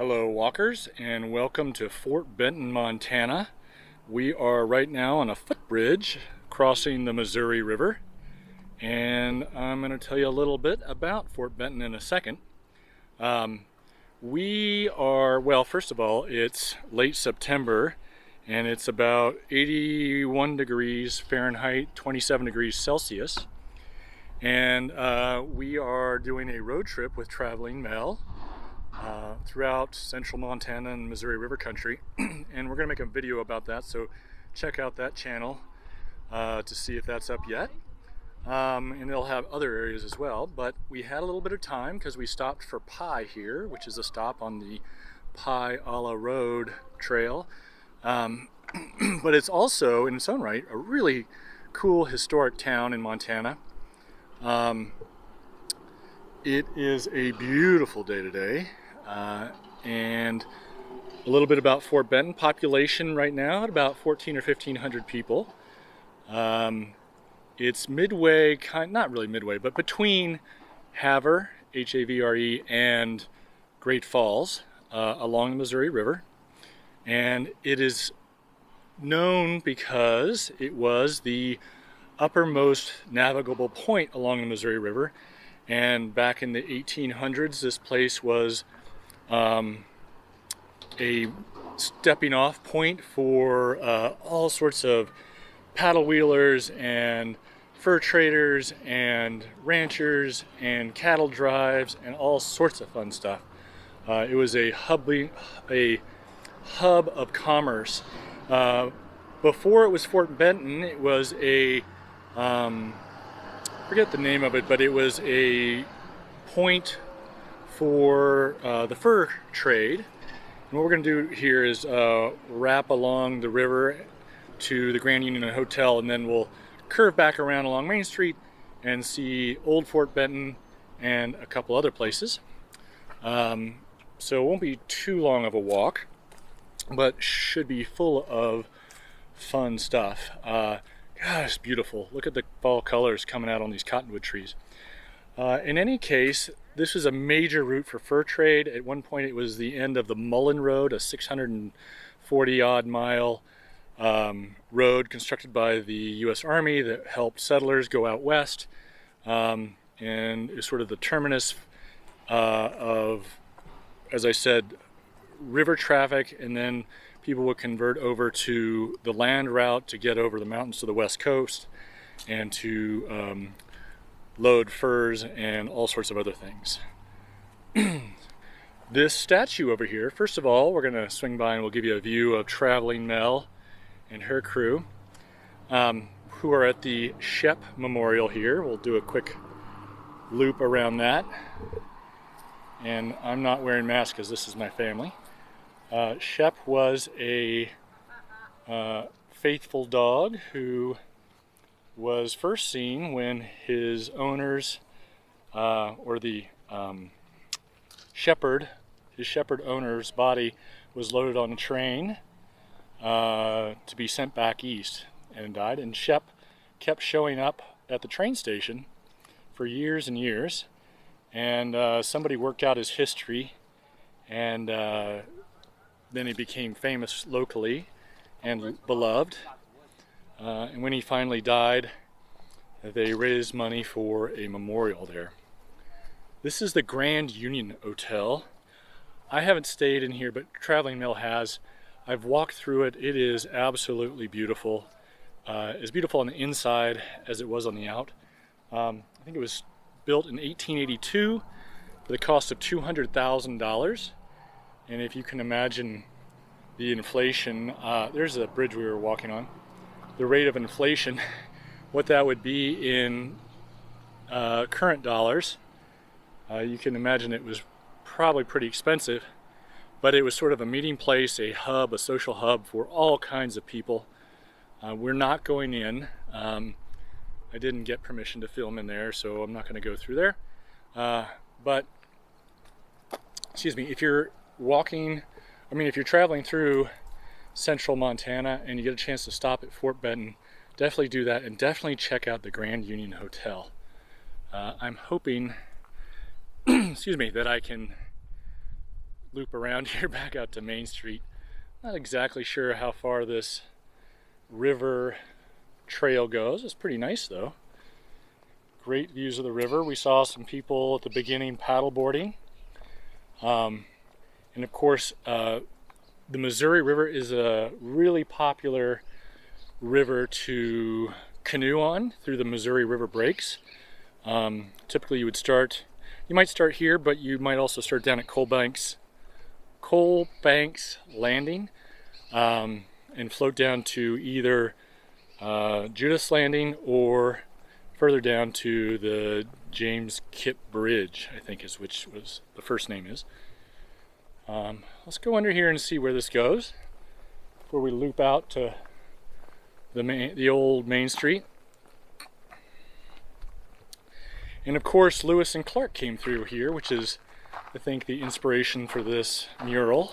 Hello walkers, and welcome to Fort Benton, Montana. We are right now on a footbridge crossing the Missouri River, and I'm going to tell you a little bit about Fort Benton in a second. Well, first of all, it's late September and it's about 81 degrees Fahrenheit, 27 degrees Celsius, and we are doing a road trip with Treadmill throughout central Montana and Missouri River country, and we're going to make a video about that, so check out that channel to see if that's up yet. And they'll have other areas as well, but we had a little bit of time because we stopped for Pie here, which is a stop on the Pie a la Road trail. But it's also, in its own right, a really cool historic town in Montana. It is a beautiful day today. And a little bit about Fort Benton. Population right now at about 1,400 or 1,500 people. It's midway, not really midway, but between Havre, H-A-V-R-E, and Great Falls along the Missouri River. And it is known because it was the uppermost navigable point along the Missouri River. And back in the 1800s, this place was a stepping off point for all sorts of paddle wheelers and fur traders and ranchers and cattle drives and all sorts of fun stuff. It was a hub of commerce. Before it was Fort Benton, it was a forget the name of it, but it was a point for the fur trade. And what we're going to do here is wrap along the river to the Grand Union Hotel, and then we'll curve back around along Main Street and see Old Fort Benton and a couple other places. So it won't be too long of a walk, but should be full of fun stuff. Gosh, it's beautiful. Look at the fall colors coming out on these cottonwood trees. In any case, this is a major route for fur trade. At one point it was the end of the Mullen Road, a 640-odd mile road constructed by the U.S. Army that helped settlers go out west, and is sort of the terminus of, as I said, river traffic, and then people would convert over to the land route to get over the mountains to the west coast and to load furs and all sorts of other things. This statue over here, first of all, we're going to swing by and we'll give you a view of Traveling Mel and her crew, who are at the Shep Memorial here. We'll do a quick loop around that. And I'm not wearing masks because this is my family. Shep was a faithful dog who was first seen when his owners, or the his shepherd owner's body was loaded on a train to be sent back east and died. And Shep kept showing up at the train station for years and years. And somebody worked out his history, and then he became famous locally and beloved. And when he finally died, they raised money for a memorial there. This is the Grand Union Hotel. I haven't stayed in here, but Traveling Mill has. I've walked through it. It is absolutely beautiful. As beautiful on the inside as it was on the out. I think it was built in 1882 for the cost of $200,000. And if you can imagine the inflation, there's a bridge we were walking on. The rate of inflation, what that would be in current dollars, you can imagine it was probably pretty expensive, but it was sort of a meeting place, a hub, a social hub for all kinds of people. We're not going in. I didn't get permission to film in there, so I'm not going to go through there. But, excuse me, if you're if you're traveling through central Montana and you get a chance to stop at Fort Benton, definitely do that, and definitely check out the Grand Union Hotel. I'm hoping excuse me, that I can loop around here back out to Main Street. Not exactly sure how far this river trail goes. It's pretty nice though. Great views of the river. We saw some people at the beginning paddleboarding. And of course, the Missouri River is a really popular river to canoe on through the Missouri River breaks. Typically you might start here, but you might also start down at Coal Banks Landing and float down to either Judas Landing or further down to the James Kip Bridge, I think is which was the first name is. Let's go under here and see where this goes before we loop out to the old Main Street. And of course Lewis and Clark came through here, which is I think the inspiration for this mural.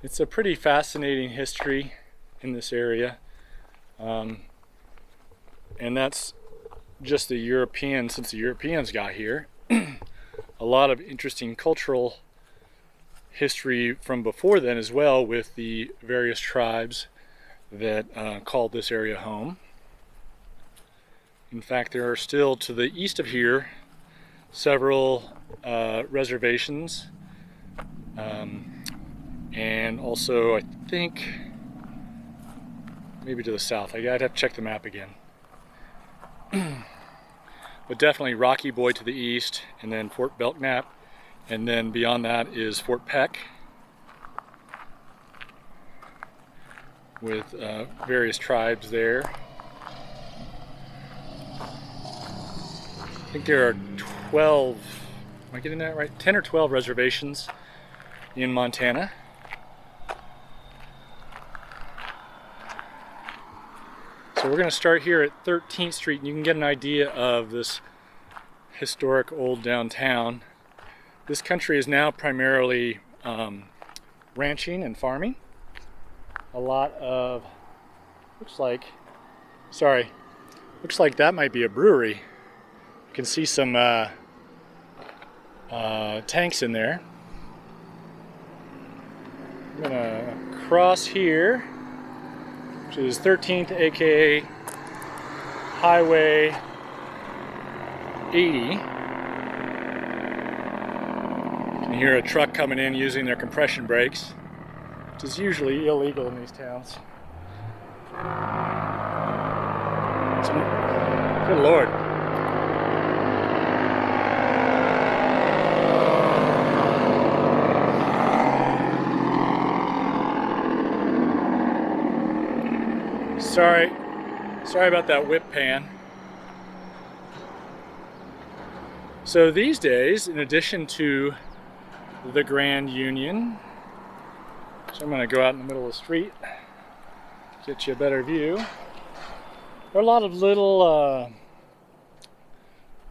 It's a pretty fascinating history in this area, and that's just the Europeans. Since the Europeans got here, a lot of interesting cultural history from before then as well, with the various tribes that called this area home. In fact, there are still to the east of here several reservations, and also I think maybe to the south. I'd have to check the map again. But definitely Rocky Boy to the east, and then Fort Belknap, and then beyond that is Fort Peck, with various tribes there. I think there are 12, am I getting that right? 10 or 12 reservations in Montana. So we're going to start here at 13th Street, and you can get an idea of this historic old downtown. This country is now primarily ranching and farming. A lot of, looks like that might be a brewery. You can see some tanks in there. I'm gonna cross here, which is 13th, aka Highway 80. You can hear a truck coming in using their compression brakes, which is usually illegal in these towns. Good Lord. Sorry about that whip pan. So these days, in addition to the Grand Union, so I'm going to go out in the middle of the street, get you a better view. There are a lot of little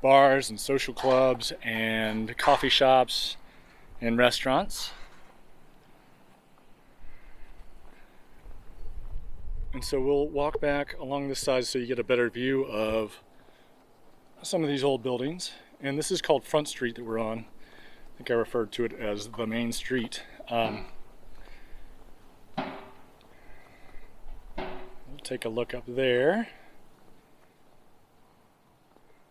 bars and social clubs and coffee shops and restaurants. And so we'll walk back along this side so you get a better view of some of these old buildings. And this is called Front Street that we're on. I think I referred to it as the main street. We'll take a look up there.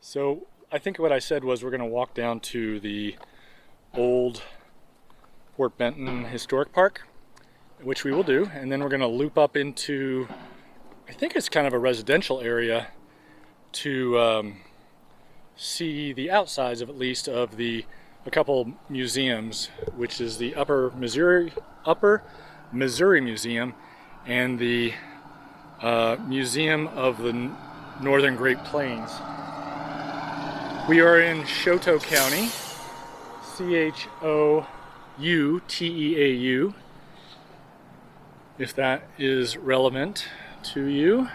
So I think what I said was we're going to walk down to the Old Fort Benton Historic Park, which we will do, and then we're going to loop up into, I think it's kind of a residential area, to see the outsides of at least of a couple museums, which is the Upper Missouri Museum and the Museum of the Northern Great Plains. We are in Choteau County, C-H-O-U-T-E-A-U, if that is relevant to you.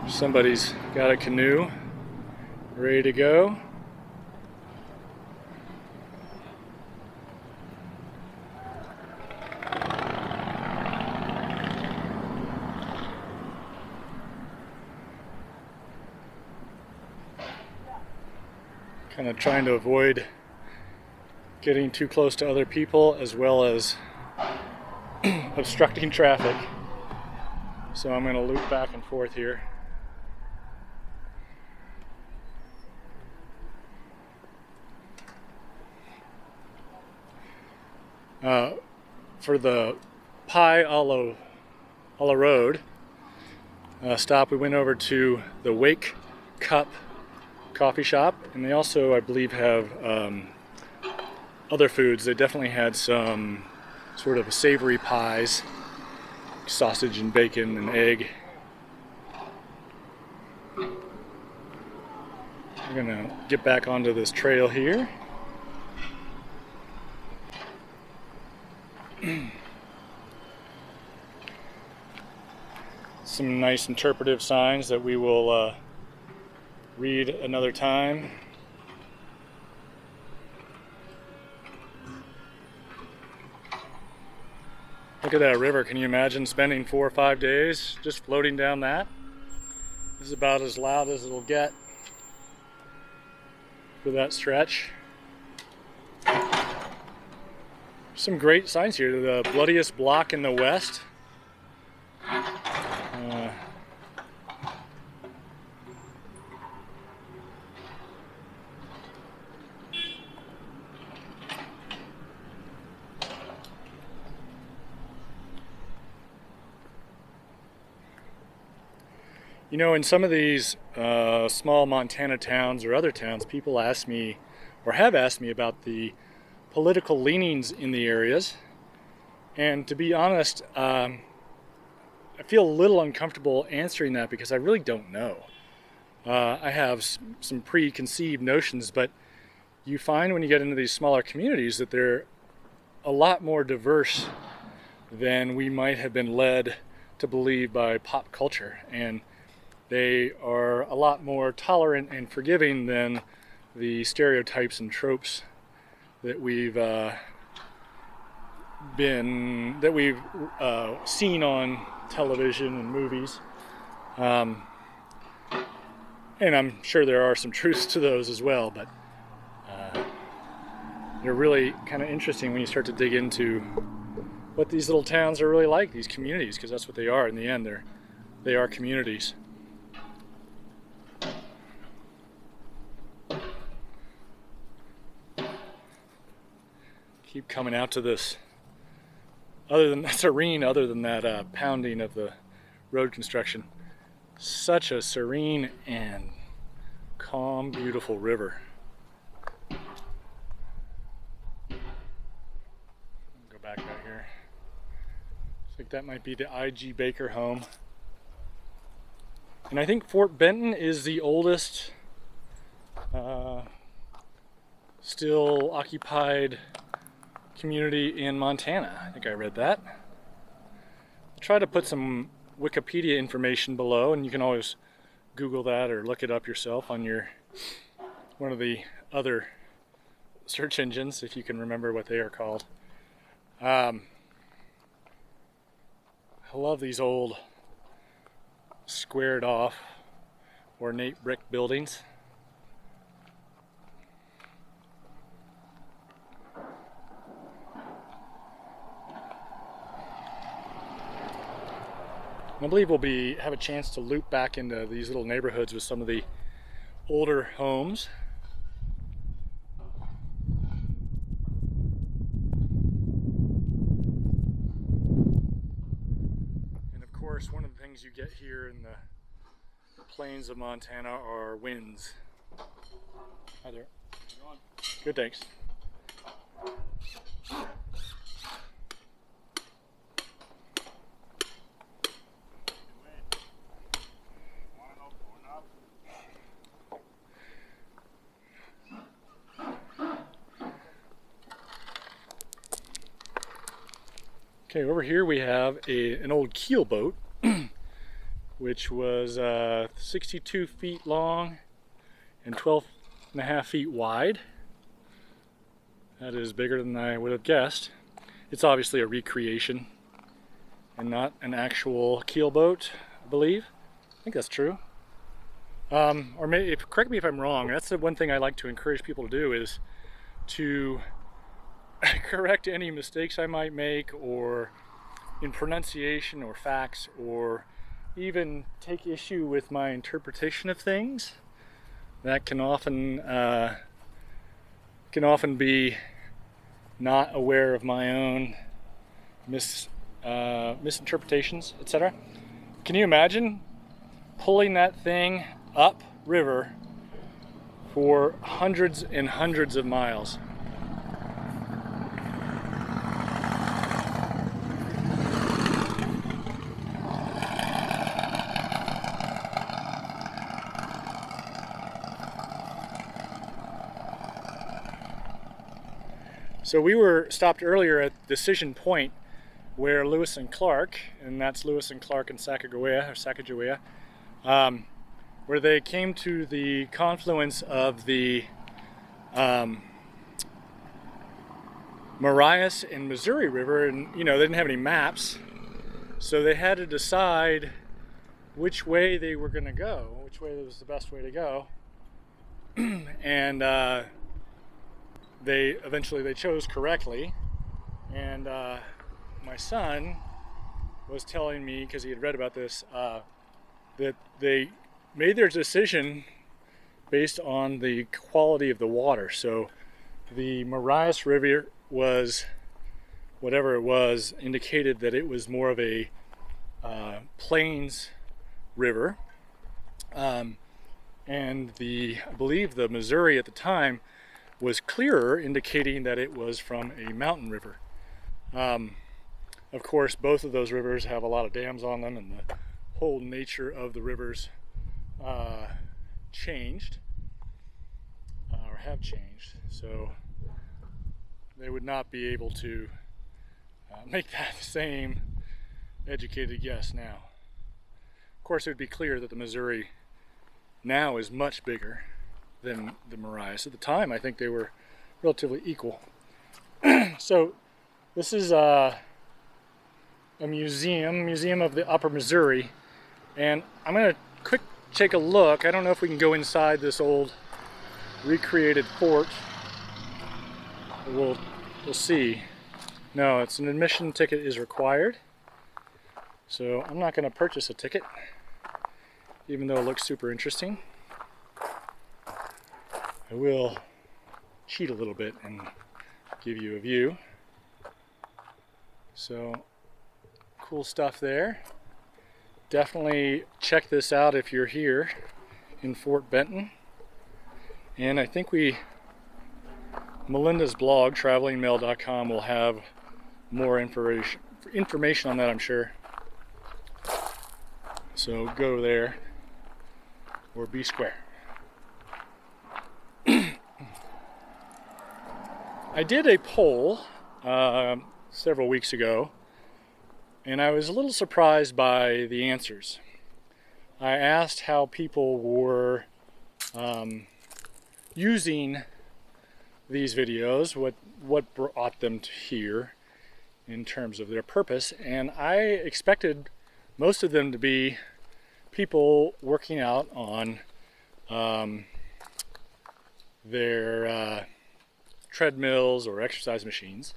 Somebody's got a canoe ready to go. Kind of trying to avoid getting too close to other people as well as obstructing traffic. So I'm going to loop back and forth here. For the Pie Alla Road stop, we went over to the Wake Cup coffee shop, and they also, I believe, have other foods. They definitely had some sort of savory pies, sausage and bacon and egg. We're gonna get back onto this trail here. Some nice interpretive signs that we will read another time. Look at that river. Can you imagine spending 4 or 5 days just floating down that? This is about as loud as it'll get for that stretch. Some great signs here. The bloodiest block in the west. You know, in some of these small Montana towns or other towns, people ask me, or have asked me, about the political leanings in the areas. And to be honest, I feel a little uncomfortable answering that because I really don't know. I have some preconceived notions, but you find when you get into these smaller communities that they're a lot more diverse than we might have been led to believe by pop culture. And they are a lot more tolerant and forgiving than the stereotypes and tropes that we've seen on television and movies. And I'm sure there are some truths to those as well, but they're really kind of interesting when you start to dig into what these little towns are really like, these communities, because that's what they are in the end. They are communities. Keep coming out to this, other than that serene, other than that pounding of the road construction. Such a serene and calm, beautiful river. Go back out here. Looks like that might be the I.G. Baker home. And I think Fort Benton is the oldest still occupied community in Montana. I think I read that. I'll try to put some Wikipedia information below, and you can always Google that or look it up yourself on one of the other search engines, if you can remember what they are called. I love these old squared off ornate brick buildings. I believe we'll have a chance to loop back into these little neighborhoods with some of the older homes. And of course, one of the things you get here in the plains of Montana are winds. Hi there. Good, thanks. Okay, over here we have an old keel boat, which was 62 feet long and 12.5 feet wide. That is bigger than I would have guessed. It's obviously a recreation and not an actual keel boat, I believe. I think that's true. Or maybe, correct me if I'm wrong, that's the one thing I like to encourage people to do, is to correct any mistakes I might make, or in pronunciation or facts, or even take issue with my interpretation of things. That can often be not aware of my own misinterpretations, etc. Can you imagine pulling that thing up river for hundreds and hundreds of miles? So we were stopped earlier at Decision Point, where Lewis and Clark, and that's Lewis and Clark and Sacagawea, where they came to the confluence of the Marias and Missouri River, and they didn't have any maps, so they had to decide which way they were going to go, which way was the best way to go, and they eventually chose correctly. And my son was telling me, because he had read about this, that they made their decision based on the quality of the water. So the Marias River was, whatever it was, indicated that it was more of a plains river, and I believe the Missouri at the time was clearer, indicating that it was from a mountain river. Of course, both of those rivers have a lot of dams on them, and the whole nature of the rivers changed, or have changed, so they would not be able to make that same educated guess now. Of course, it would be clear that the Missouri now is much bigger than the Marias. At the time, I think they were relatively equal. So this is a museum of the Upper Missouri, and I'm going to take a look. I don't know if we can go inside this old recreated fort. We'll see. No, it's an admission ticket is required, so I'm not going to purchase a ticket, even though it looks super interesting. I will cheat a little bit and give you a view. So, cool stuff there. Definitely check this out if you're here in Fort Benton. And I think Melinda's blog, travelingmail.com, will have more information on that, I'm sure. So go there, or be square. I did a poll several weeks ago, and I was a little surprised by the answers. I asked how people were using these videos, what brought them to here in terms of their purpose, and I expected most of them to be people working out on their treadmills or exercise machines,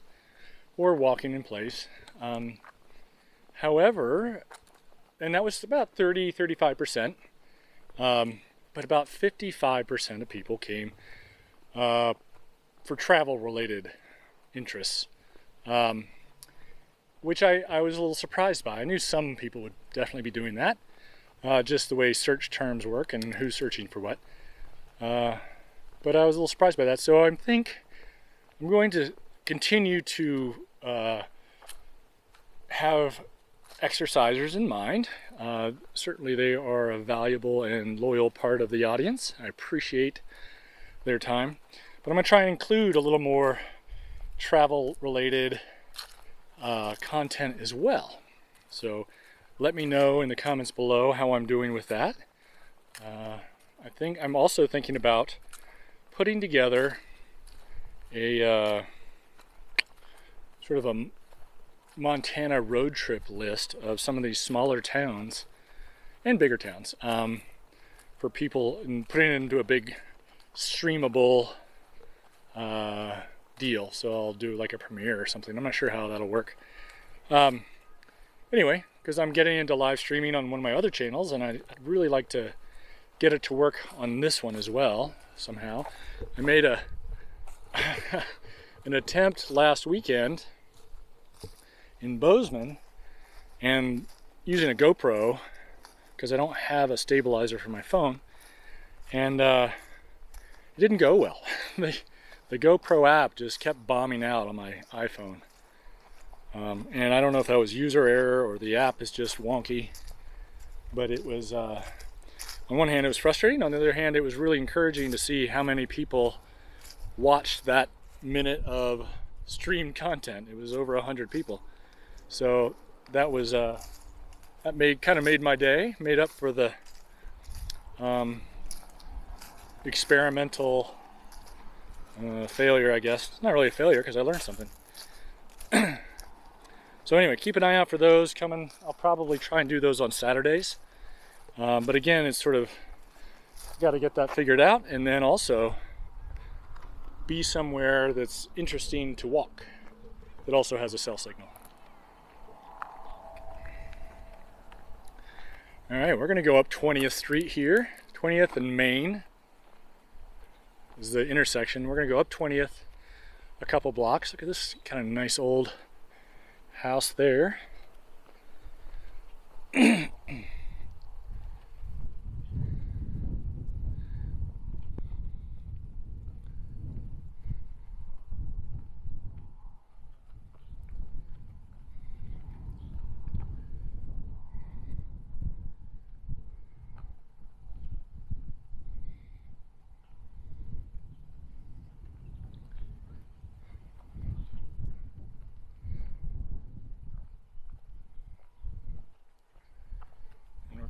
or walking in place. However, and that was about 35%, but about 55% of people came for travel related interests, which I was a little surprised by. I knew some people would definitely be doing that, just the way search terms work and who's searching for what. But I was a little surprised by that, so I think I'm going to continue to have exercisers in mind. Certainly they are a valuable and loyal part of the audience. I appreciate their time. But I'm going to try and include a little more travel-related content as well. So let me know in the comments below how I'm doing with that. I think I'm also thinking about putting together a sort of a Montana road trip list of some of these smaller towns and bigger towns for people and putting it into a big streamable deal. So I'll do like a premiere or something. I'm not sure how that'll work. Anyway, because I'm getting into live streaming on one of my other channels, and I'd really like to get it to work on this one as well somehow. I made an attempt last weekend in Bozeman and using a GoPro, because I don't have a stabilizer for my phone, and it didn't go well. The GoPro app just kept bombing out on my iPhone. And I don't know if that was user error or the app is just wonky, but it was, on one hand it was frustrating, on the other hand it was really encouraging to see how many people watched that minute of streamed content. It was over 100 people. So that was, that kind of made my day, made up for the experimental failure, I guess. It's not really a failure because I learned something. So anyway, keep an eye out for those coming. I'll probably try and do those on Saturdays. But again, it's sort of got to get that figured out, and then also be somewhere that's interesting to walk, that also has a cell signal. All right, we're going to go up 20th Street here. 20th and Main is the intersection. We're going to go up 20th a couple blocks. Look at this kind of nice old house there.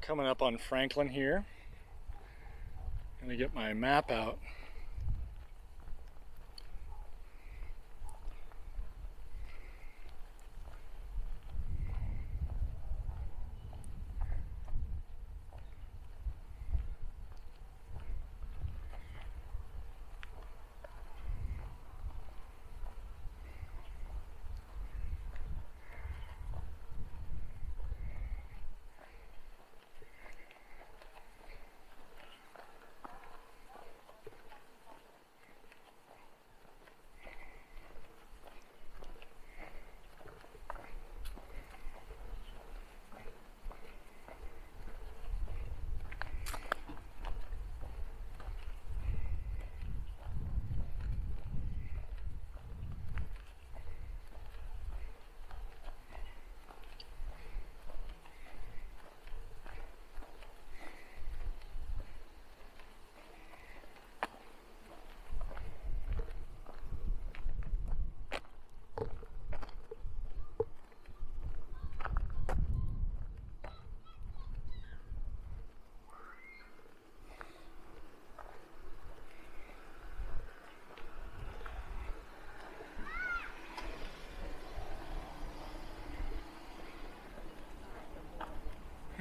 Coming up on Franklin here. I'm gonna get my map out.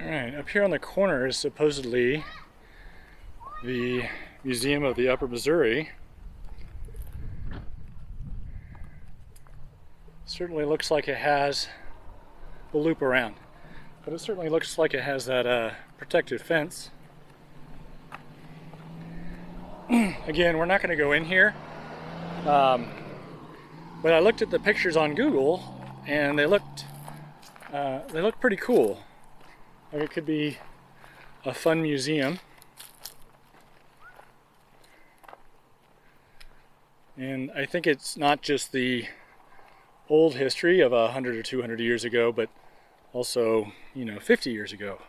Alright, up here on the corner is supposedly the Museum of the Upper Missouri. Certainly looks like it has, we'll loop around, but it certainly looks like it has that protective fence. Again, we're not going to go in here, but I looked at the pictures on Google and they looked pretty cool. Like it could be a fun museum. And I think it's not just the old history of 100 or 200 years ago, but also, 50 years ago.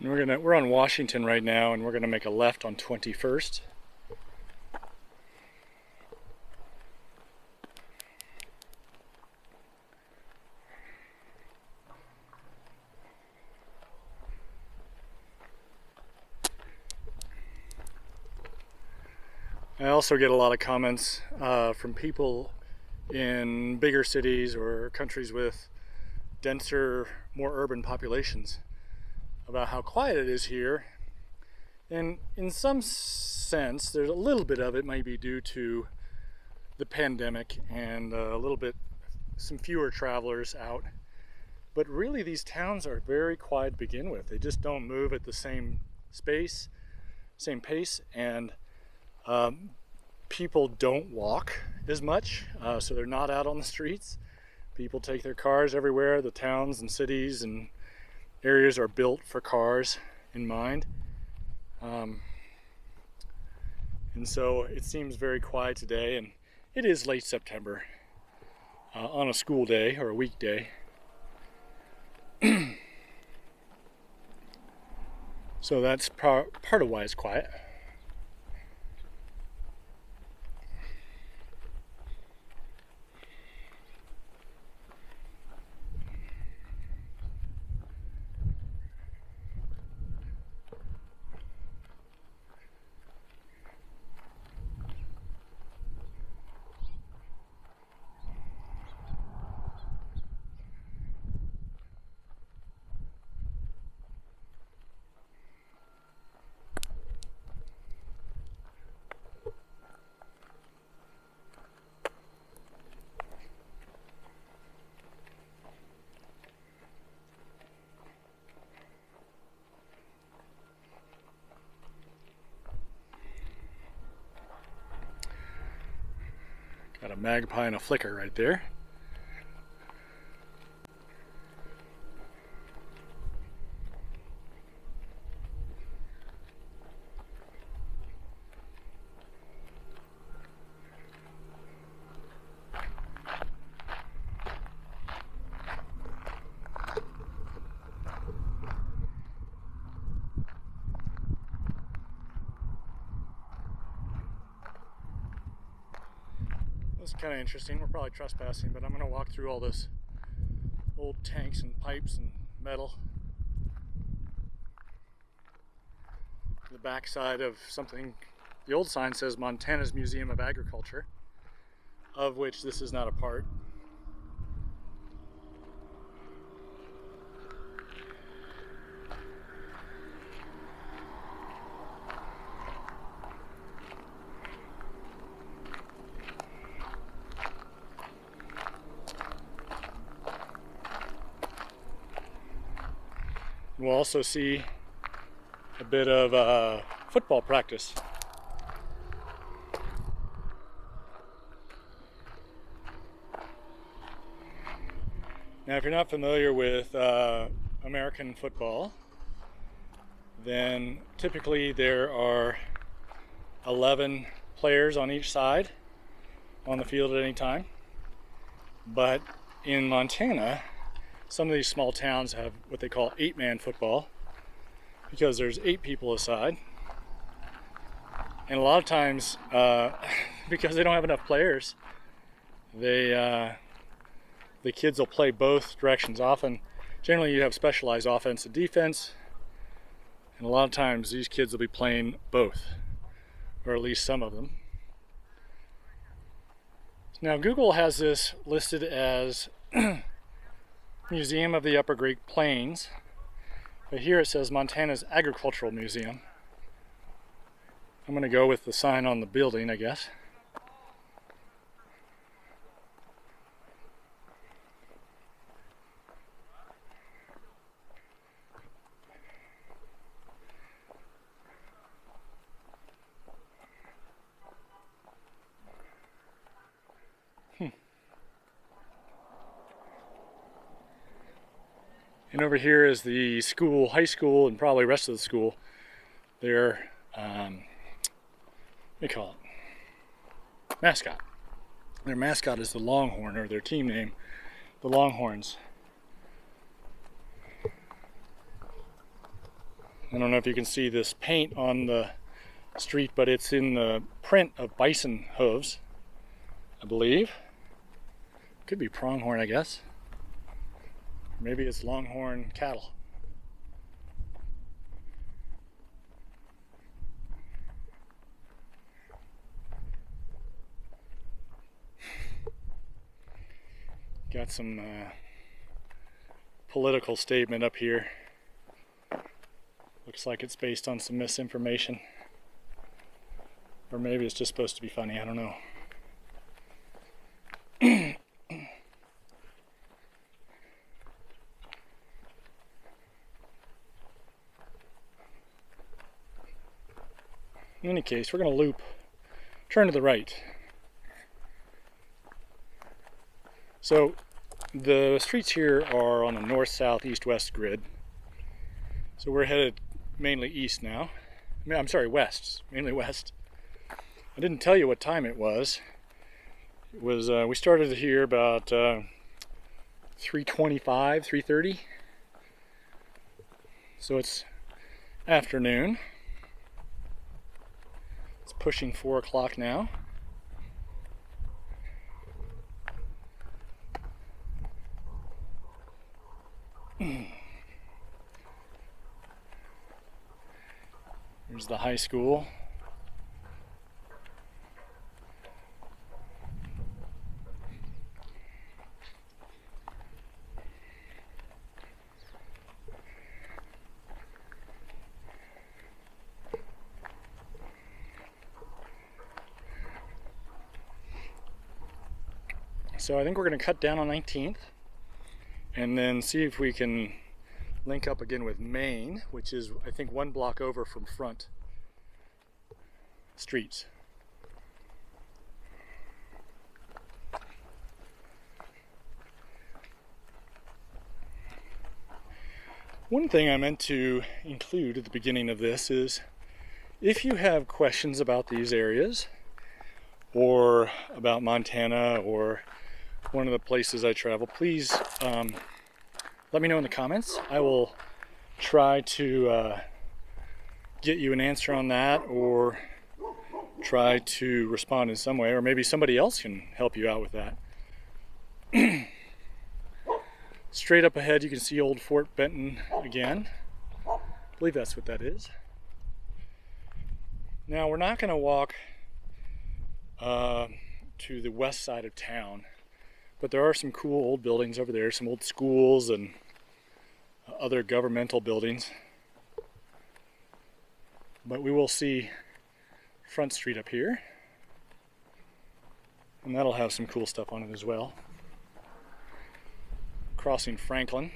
And we're on Washington right now, and we're gonna make a left on 21st. I also get a lot of comments from people in bigger cities or countries with denser, more urban populations about how quiet it is here. And in some sense, there's a little bit of it might be due to the pandemic and a little bit, some fewer travelers out. But really these towns are very quiet to begin with. They just don't move at the same pace, and people don't walk as much, so they're not out on the streets. People take their cars everywhere. The towns and cities and areas are built for cars in mind. And so it seems very quiet today, and it is late September on a school day or a weekday. So that's part of why it's quiet. Got a magpie and a flicker right there. This is kind of interesting. We're probably trespassing, but I'm going to walk through all this old tanks and pipes and metal. The backside of something, the old sign says Montana's Museum of Agriculture, of which this is not a part. We'll also see a bit of football practice. Now, if you're not familiar with American football, then typically there are 11 players on each side on the field at any time. But in Montana, some of these small towns have what they call 8-man football, because there's 8 people aside. And a lot of times, because they don't have enough players, the kids will play both directions. Generally you have specialized offense and defense, and a lot of times these kids will be playing both, or at least some of them. Now Google has this listed as Museum of the Upper Great Plains, but here it says Montana's Agricultural Museum. I'm going to go with the sign on the building, I guess. And over here is the school, high school, and probably rest of the school. Their, what do you call it? Mascot. Their mascot is the Longhorn, or their team name, the Longhorns. I don't know if you can see this paint on the street, but it's in the print of bison hooves, I believe. Could be pronghorn, I guess. Maybe it's longhorn cattle. Got some political statement up here. Looks like it's based on some misinformation. Or maybe it's just supposed to be funny, I don't know. In any case, we're going to loop, turn to the right. So the streets here are on a north, south, east, west grid. So we're headed mainly east now. I'm sorry, west, mainly west. I didn't tell you what time it was. It was we started here about 3:25, 3:30. So it's afternoon. It's pushing 4 o'clock now. There's the high school. So I think we're going to cut down on 19th and then see if we can link up again with Main, which is I think 1 block over from Front Streets. One thing I meant to include at the beginning of this is if you have questions about these areas or about Montana or one of the places I travel, please let me know in the comments. I will try to get you an answer on that or try to respond in some way, or maybe somebody else can help you out with that. Straight up ahead you can see Old Fort Benton again. I believe that's what that is. Now we're not going to walk to the west side of town, but there are some cool old buildings over there, some old schools and other governmental buildings. But we will see Front Street up here, and that'll have some cool stuff on it as well. Crossing Franklin.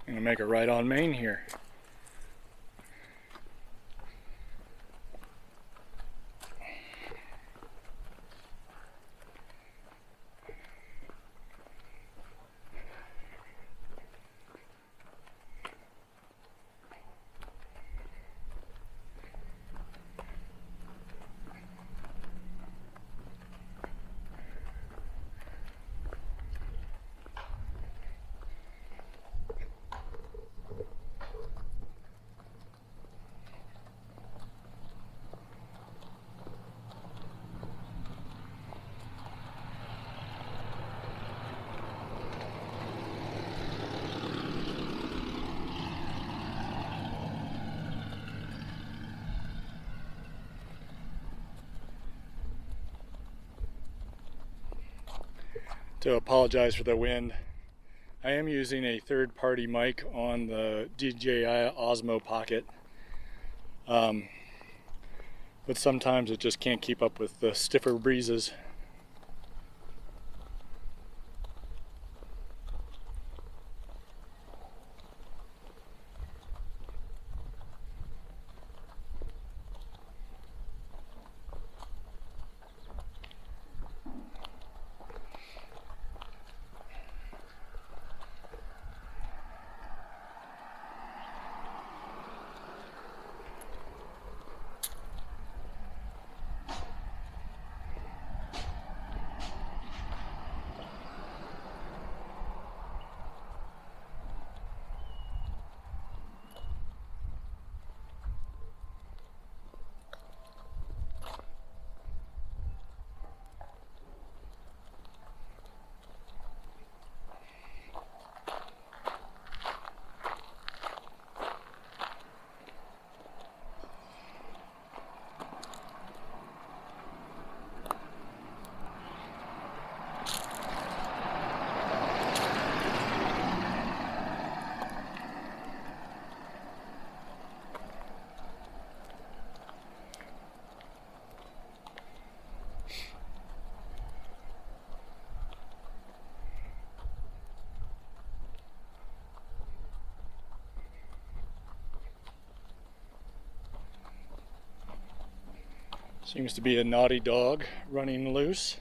I'm gonna make a right on Main here. to apologize for the wind. I am using a third-party mic on the DJI Osmo Pocket, but sometimes it just can't keep up with the stiffer breezes. Seems to be a naughty dog running loose.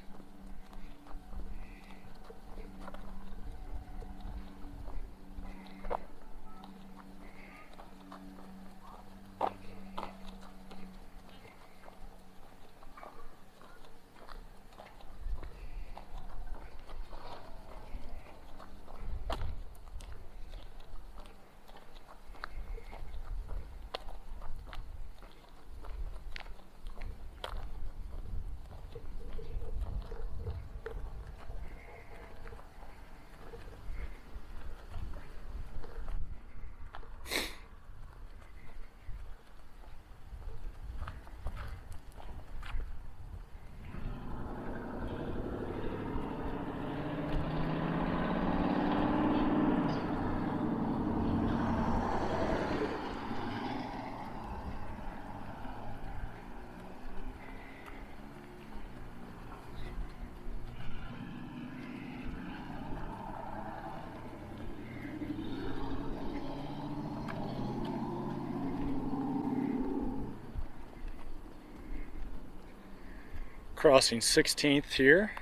Crossing 16th here.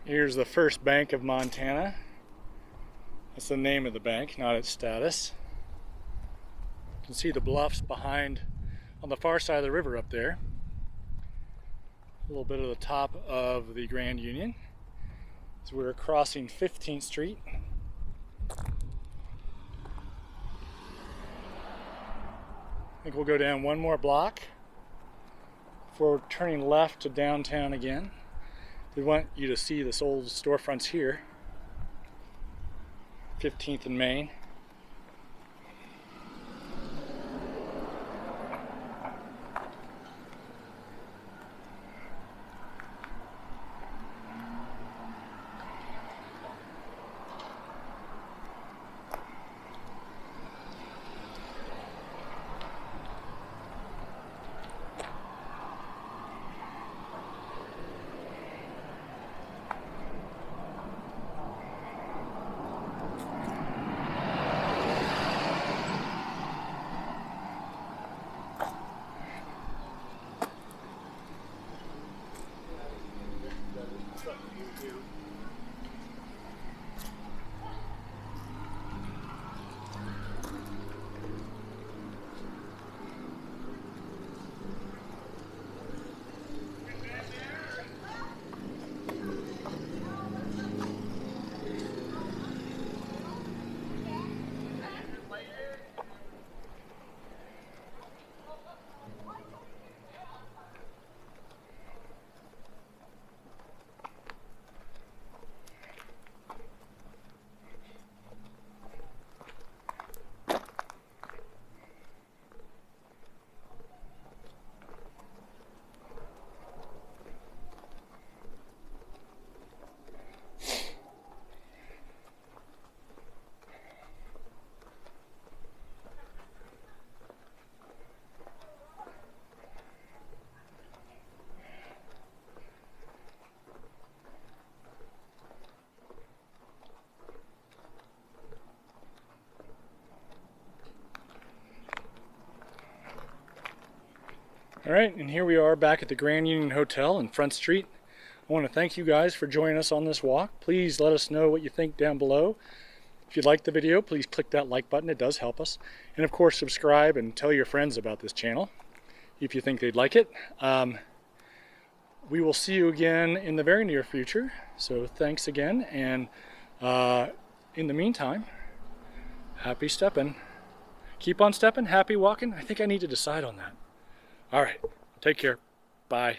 Here's the first bank of Montana. That's the name of the bank, not its status. You can see the bluffs behind on the far side of the river up there. A little bit of the top of the Grand Union. So we're crossing 15th Street. I think we'll go down one more block before turning left to downtown again. We want you to see this old storefronts here, 15th and Main. All right, and here we are back at the Grand Union Hotel in Front Street. I want to thank you guys for joining us on this walk. Please let us know what you think down below. If you liked the video, please click that like button. It does help us. And of course, subscribe and tell your friends about this channel if you think they'd like it. We will see you again in the very near future. So thanks again. And in the meantime, happy stepping. Keep on stepping, happy walking. I think I need to decide on that. All right, take care. Bye.